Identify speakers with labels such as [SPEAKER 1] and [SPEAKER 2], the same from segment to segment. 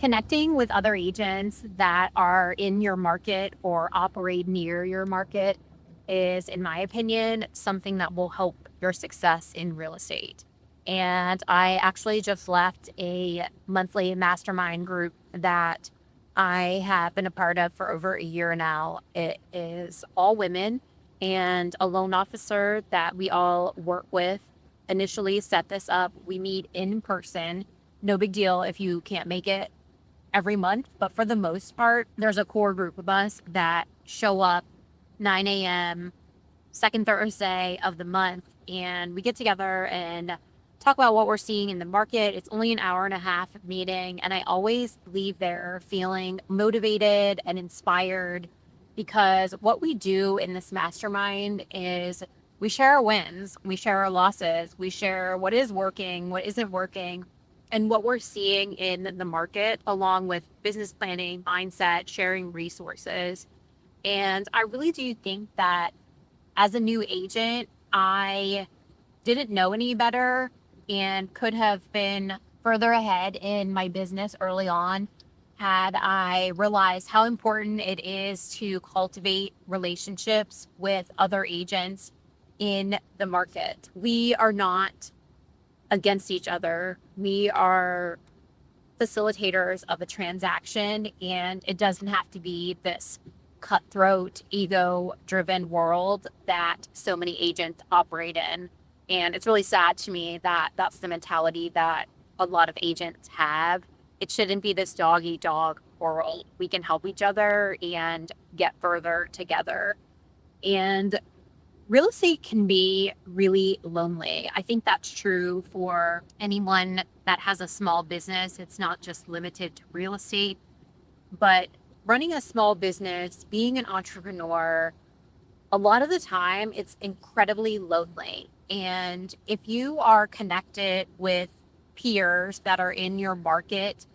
[SPEAKER 1] Connecting with other agents that are in your market or operate near your market is, in my opinion, something that will help your success in real estate. And I actually just left a monthly mastermind group that I have been a part of for over a year now. It is all women and a loan officer that we all work with. Initially set this up. We meet in person. No big deal if you can't make it every month, but for the most part, there's a core group of us that show up 9 a.m. second Thursday of the month, and we get together and talk about what we're seeing in the market. It's only an hour and a half meeting, and I always leave there feeling motivated and inspired because what we do in this mastermind is we share our wins, we share our losses, we share what is working, what isn't working, and what we're seeing in the market, along with business planning, mindset, sharing resources. And I really do think that as a new agent, I didn't know any better and could have been further ahead in my business early on had I realized how important it is to cultivate relationships with other agents in the market. We are not against each other. We are facilitators of a transaction, and it doesn't have to be this cutthroat, ego driven world that so many agents operate in. And it's really sad to me that that's the mentality that a lot of agents have. It shouldn't be this dog eat dog world. We can help each other and get further together. And real estate can be really lonely. I think that's true for anyone that has a small business. It's not just limited to real estate, but running a small business, being an entrepreneur, a lot of the time it's incredibly lonely. And if you are connected with peers that are in your market,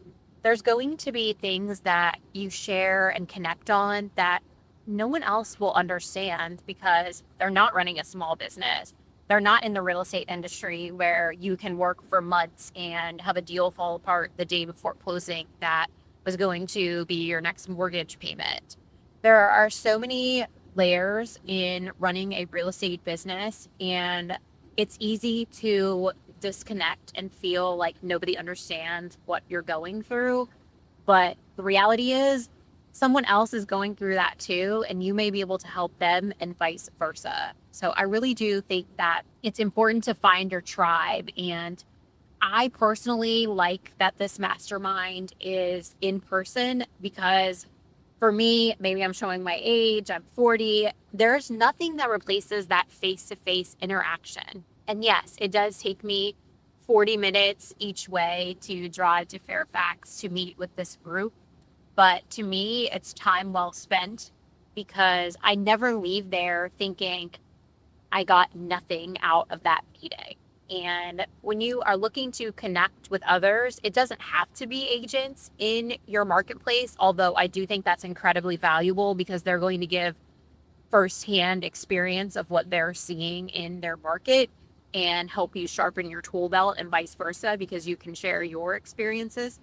[SPEAKER 1] there's going to be things that you share and connect on that no one else will understand because they're not running a small business. They're not in the real estate industry where you can work for months and have a deal fall apart the day before closing that was going to be your next mortgage payment. There are so many layers in running a real estate business, and it's easy to disconnect and feel like nobody understands what you're going through. But the reality is, someone else is going through that too, and you may be able to help them and vice versa. So I really do think that it's important to find your tribe. And I personally like that this mastermind is in person because for me, maybe I'm showing my age, I'm 40. There's nothing that replaces that face-to-face interaction. And yes, it does take me 40 minutes each way to drive to Fairfax to meet with this group. But to me, it's time well spent because I never leave there thinking I got nothing out of that meeting. And when you are looking to connect with others, it doesn't have to be agents in your marketplace, although I do think that's incredibly valuable because they're going to give firsthand experience of what they're seeing in their market and help you sharpen your tool belt and vice versa because you can share your experiences.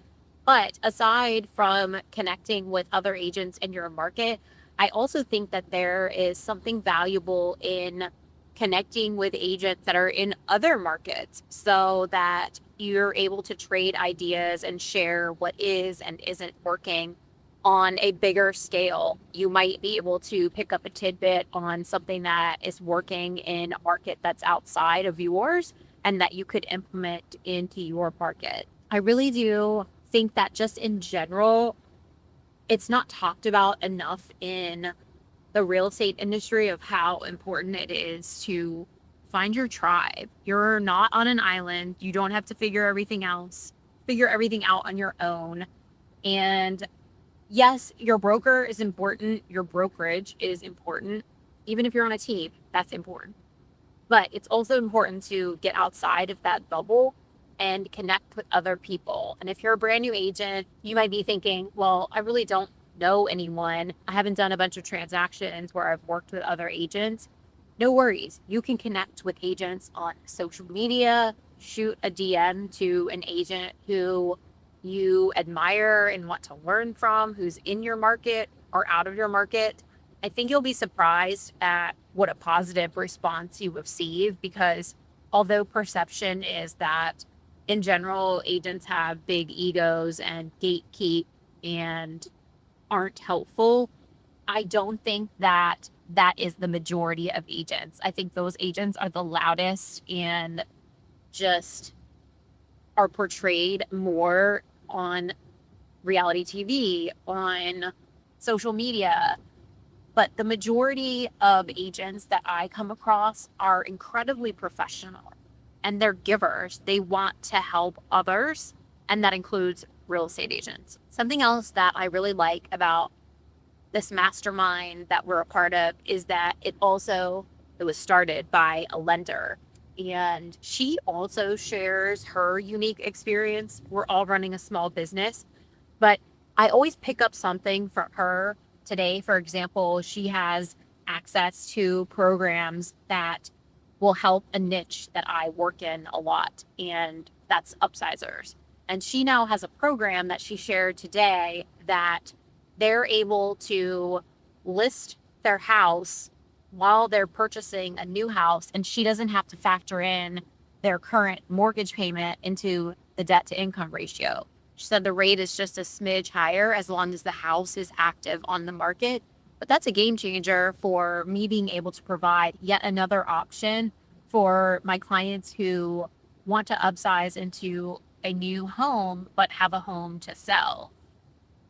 [SPEAKER 1] But aside from connecting with other agents in your market, I also think that there is something valuable in connecting with agents that are in other markets so that you're able to trade ideas and share what is and isn't working on a bigger scale. You might be able to pick up a tidbit on something that is working in a market that's outside of yours and that you could implement into your market. I really do think that just in general, it's not talked about enough in the real estate industry of how important it is to find your tribe. You're not on an island. You don't have to figure everything out on your own. And yes, your broker is important. Your brokerage is important. Even if you're on a team, that's important. But it's also important to get outside of that bubble and connect with other people. And if you're a brand new agent, you might be thinking, well, I really don't know anyone. I haven't done a bunch of transactions where I've worked with other agents. No worries. You can connect with agents on social media, shoot a DM to an agent who you admire and want to learn from, who's in your market or out of your market, I think you'll be surprised at what a positive response you receive, because although perception is that in general, agents have big egos and gatekeep and aren't helpful, I don't think that that is the majority of agents. I think those agents are the loudest and just are portrayed more on reality TV, on social media. But the majority of agents that I come across are incredibly professional and they're givers. They want to help others, and that includes real estate agents. Something else that I really like about this mastermind that we're a part of is that it was started by a lender, and she also shares her unique experience. We're all running a small business, but I always pick up something from her. Today, for example, she has access to programs that will help a niche that I work in a lot, and that's upsizers. And she now has a program that she shared today that they're able to list their house while they're purchasing a new house, and she doesn't have to factor in their current mortgage payment into the debt to income ratio. She said the rate is just a smidge higher as long as the house is active on the market. But that's a game changer for me being able to provide yet another option for my clients who want to upsize into a new home but have a home to sell.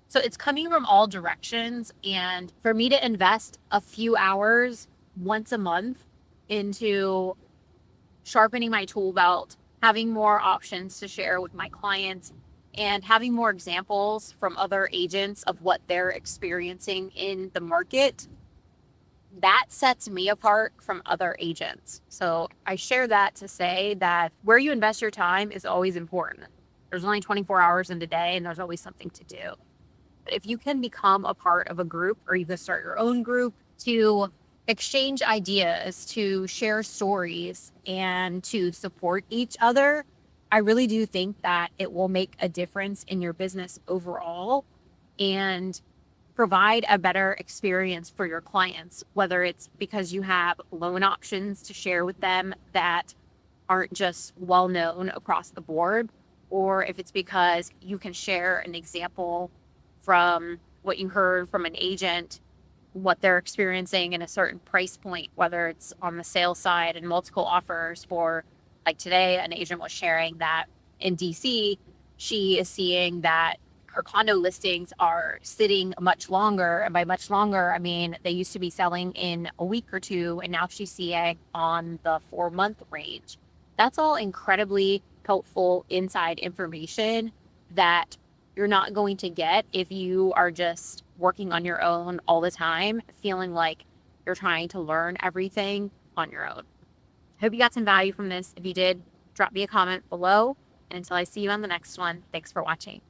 [SPEAKER 1] So it's coming from all directions. And for me to invest a few hours once a month into sharpening my tool belt, having more options to share with my clients, and having more examples from other agents of what they're experiencing in the market, that sets me apart from other agents. So I share that to say that where you invest your time is always important. There's only 24 hours in a day, and there's always something to do. But if you can become a part of a group, or you can start your own group to exchange ideas, to share stories, and to support each other, I really do think that it will make a difference in your business overall and provide a better experience for your clients, whether it's because you have loan options to share with them that aren't just well known across the board, or if it's because you can share an example from what you heard from an agent, what they're experiencing in a certain price point, whether it's on the sales side and multiple offers, or like today, an agent was sharing that in DC, she is seeing that her condo listings are sitting much longer. And by much longer, I mean, they used to be selling in a week or two, and now she's seeing on the 4-month range. That's all incredibly helpful inside information that you're not going to get if you are just working on your own all the time, feeling like you're trying to learn everything on your own. Hope you got some value from this. If you did, drop me a comment below. And until I see you on the next one, thanks for watching.